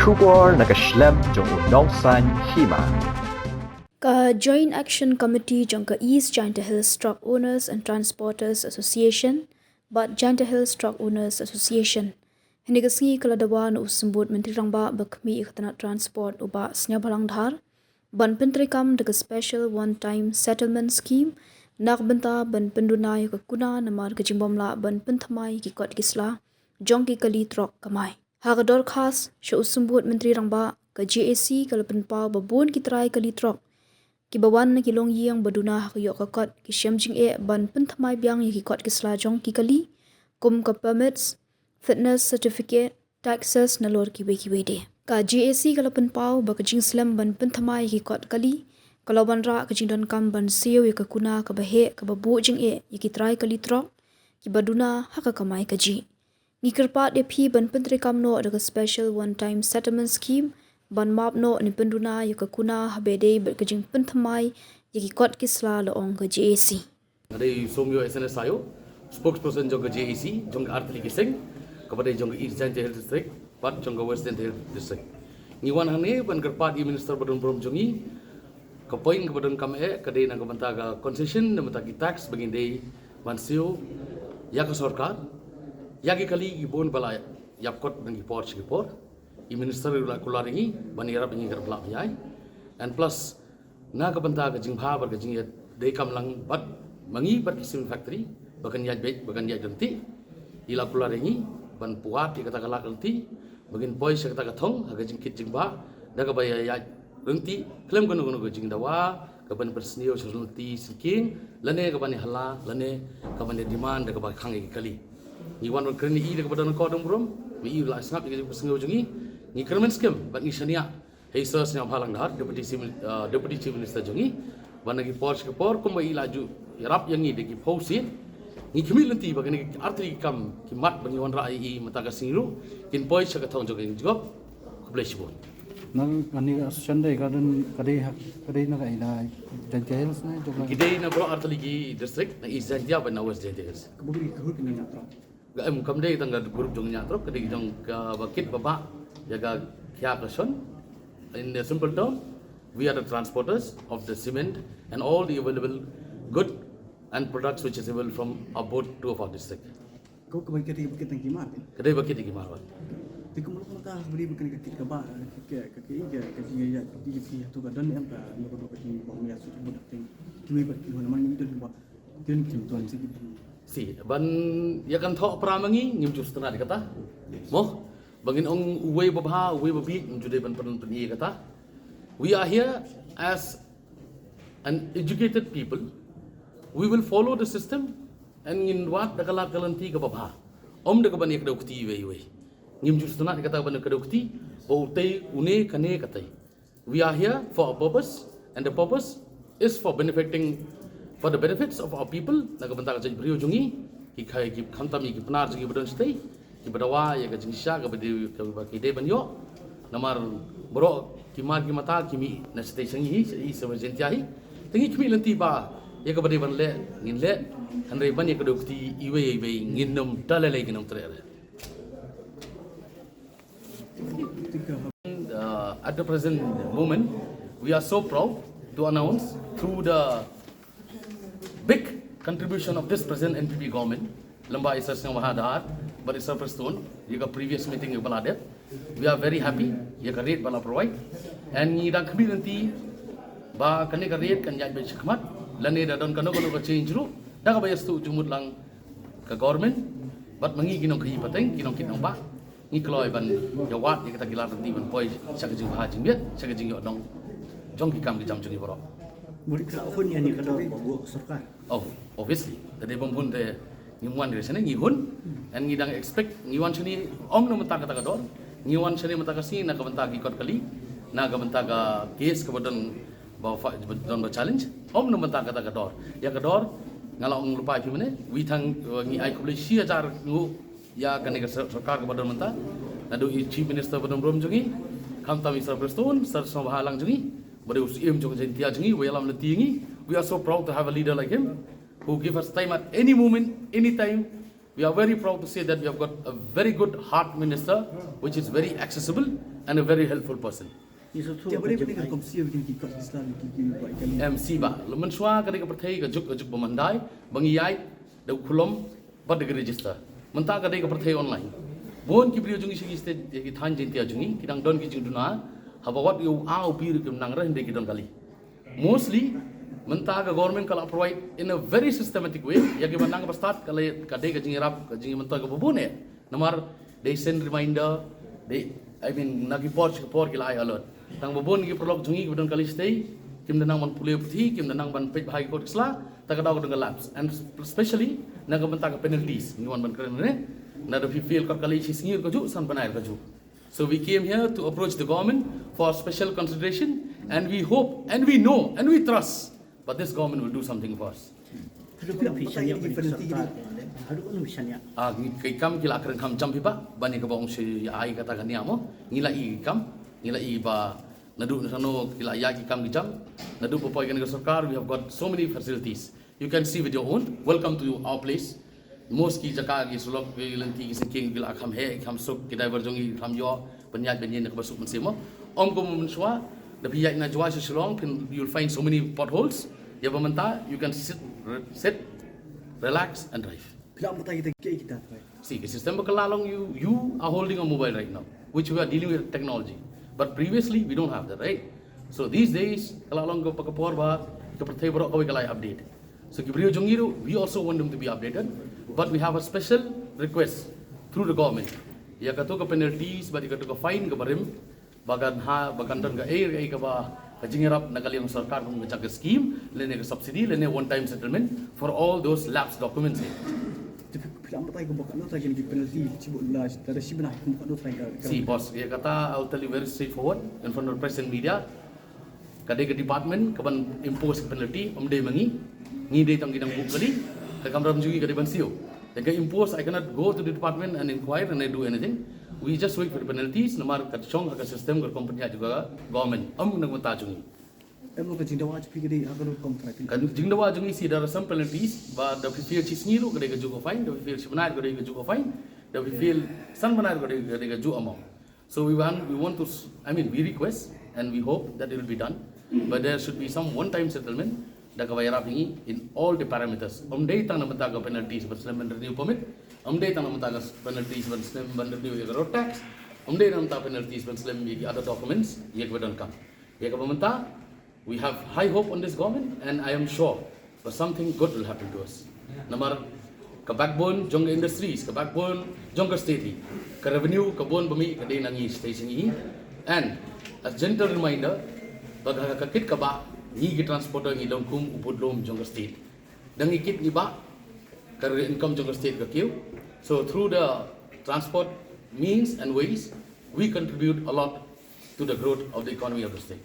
Shubor nakaslem jong unongsan Hima. Joint Action Committee jong East Giant Hills Truck Owners and Transporters Association, but Giant Hills Truck Owners Association. Hindi kasi kaladawa na usambut Myntri bakmi ikatana transport uba snyabalang dhar, ban Pyntreikam daga special one-time settlement scheme, nakbenta ban Pynduna yung Kuna namar kajimbamla ban Pynthamay kikot kisla, jong kikali Trok kamay. Hagador khas siya usambut Myntri ka GAC kalapanpaw babun ki Trai kali Trok. Kibawan na kilong yiyang baduna kayo kakot kisyam jing ban Pynthamay biang kikot kisla jong kikali, kum ka permits, fitness certificate, taxes na lor kiwe de. Ka GAC kalapanpaw baka jing slam ban Pynthamay kikot kali, kalawan ra ka jing don kam ban siyo ka Kuna ka bahe ka babu jing yiki Trai kali Trok, kibaduna haka kamay ka ji. Ni Kyrpad ban Pyntreikam no daga special one-time settlement scheme, ban map no ni Pynduna yung Kuna habede bat kajing Pynthamay yiki kot kisla laong ka GAC. Ada somyo SNS sayo, spokesperson jong GAC, jong artli kiseng, kepada jong East Giant Hills District, pat jong West Giant Hills District. Ngiwan hane ban Kyrpad minister badon prom jongi, kapoin kabadon kame kadai nang kabanta concession na matagi tax bagin day mansio ya ka sarkar. Yagi kali ibon bala yapkot nang ipor sikipor i minister kularingi banira bingi kerplak yai and plus na kabanta ka jingha bar ka jing dei kam lang bat mangi bat kisim factory bagan yaj bet bagan yaj ganti ila kularingi ban puat kata kala ganti bagin boy sa kata kathong ha jing kit jingba daga bay yaj ganti klem kono kono jing dawa kaban persnio surunti siking lane kaban hala lane kaban demand daga ba khangi kali ni wan kerni i daga badan ko dong brom mi la snap ni pesngo jungi ni kermen skem bat ni shania heisa snya phalang dhar deputy chief minister jungi wan gi porsche ke por kum i laju rap yang ni degi pausin ni kimi lenti bagan ni artri kam ki mat bani wan rai i mataga singru kin poi cha ka thong jogi job kublesh bon nang kani association dai garden kadai na kai na details na joga kidei na bro artli gi district na is dia ban west details kaburi kahur kini nyatra gam kam dei tangga grup jong nyatro kadai jong ka bakit baba jaga kya kason in the simple term we are the transporters of the cement and all the available good and products which is available from about two of our district kau kebai kati bakit tang kimat kadai bakit gi marwa tikum lu ka beri bukan kati ka ba ke ya ti tu ka dan em ka no ko ka ti bom ya su budak ting kimi bat ki mana man itu ba tin kim tuan si si ban ya kan thok pramangi ngim jus tana dikata mo bangin ong uwe babha uwe babi jude ban pen ye kata we are here as an educated people we will follow the system and in what dakala kalanti ka babha om daga ban ek dokti we ngim jus tana dikata ban ka dokti boutei une kane katai we are here for a purpose and the purpose is for for the benefits of our people naga banta ka jadi brio jungi ki khai ki khantami ki panar jungi badon stay ki badawa ya ka jingsha ka badi ka ki de banyo namar bro ki mar ki mata ki mi na stay sangi hi sama jentia hi tingi ki mi lanti ba ya ka badi ban le ngin le hanre ban ya ka dokti iwe nginom talale nginom tre at the present moment we are so proud to announce through the big contribution of this present NPP government, lamba isas ng mahadar, but it's a first stone. You got previous meeting yung baladet. We are very happy. You got rate bala provide, and ni dang kami nanti ba kani ka rate kan yaj shikmat. Lani da don kano ka change ru. Da ka bayas tu jumut lang ka government, but mangi ginong kahi pateng, ginong kinong ba. Ni kloy ban yawat ni kata gilar nanti ban poi sa kajing bahajing biat, sa kajing yo dong jong ki kam ki jam jungi boro. murid ka hun yan ni kador bago sarkar oh obviously tadi bumbun te ngiwan dari sana ngihun and ngidang expect ngiwan sini om no mata kata kador ngiwan sini mata kasi na kabanta gi kot kali na kabanta ga case kabadon ba don ba challenge om no mata kata kador ya kador ngalong lupa pi mene wi thang ngi ai kubli sia jar ngu ya kane ka sarkar kabadon mata nadu chief minister badon brom jungi kam ta minister preston sar so halang jungi but us im jong jentia jungi we alam letingi we are so proud to have a leader like him who give us time at any moment any time we are very proud to say that we have got a very good heart minister, which is very accessible and a very helpful person. Tiap hari pun dengan komisi bikin kikot Islam bikin buat kali. MC ba, lemen swa kadai ka perthai ka juk pemandai, bangiyai, dau kulom, bad de register. Menta kadai ka perthai online. Bon ki brio jungi sigi state ki than jintia jungi, kidang don ki Pynduna, habawat you au bir ki nang rah ki don kali. Mostly menta ka government kala provide in a very systematic way, ya ki manang ka start kadai ka jingi rap, ka jingi menta ka bubune. Namar they send reminder, nagi por ki lai alert. Tang babon ki prolog jungi ki don kali stay, kim danang man pulih putih, kim danang ban pej bahagi kot isla, tak ada dengan labs, and especially naga benta ka penalties, ni wan ban keren ne, na da fail kot kali singir ko ju san banair ko ju. So we came here to approach the government for special consideration, and we hope, and we know, and we trust, but this government will do something for us. Kam kila akan kam jam pipa, bani ka bang si ai kata kan niamo, ngila i ba nadu sano kila ya ki kam jam, nadu popoy kan sarkar. We have got so many facilities. You can see with your own. Welcome to our place. Most ki jaka ki sulok ki lanti ki singking kila kam he kam sok ki driver jongi kam yo penyat benyen ka basuk mensemo. Om ko menswa, tapi ya na jwa silong you'll find so many potholes. Ya pementa, you can sit, relax and drive. See, the system you are holding a mobile right now, which we are dealing with technology. But previously we don't have that, right? So these days, update. So we also want them to be updated, but we have a special request through the government. Ya katu penalties, but katu fine ka barim, bagan dan ka air ka ba kajingerap nagali ang sarkar kung ngajak scheme, lene ka subsidy, lene one-time settlement for all those lapsed documents. See, boss, ya kata I'll tell you very straightforward in front of the press and media. Kadai ke department kaban impose penalty, day mangi, day tang ginang book kali, kamram jugi kadai bansio. They impose, I cannot go to the department and inquire and I do anything. We just wait for the penalties. Namar katchong aga system ka company juga government. Nagmata jungi. Kan jingdawa jungi si there are some penalties, but the feel chisniru kadai ka jugo fine, the feel shibnar kadai ka jugo fine, the feel san banar kadai ka jugo amount. So we want to, we request and we hope that it will be done, but there should be some one-time settlement. In all the parameters. Day tang namataga penalties but slim and renew permit. Day tang namataga penalties but slim and renew road tax. Day namata penalties but slim other documents. We have high hope on this government, and I am sure that something good will happen to us. Namar ka backbone jonga industries, ka backbone jonga state, ka revenue ka bon bumi ka day nangi station yi. And as gentle reminder, pag kakit ka ba ni transporter ngi dong kum upodlom jonga state dang ikit ni ba kar income jonga state ka kiu. So through the transport means and ways we contribute a lot to the growth of the economy of the state.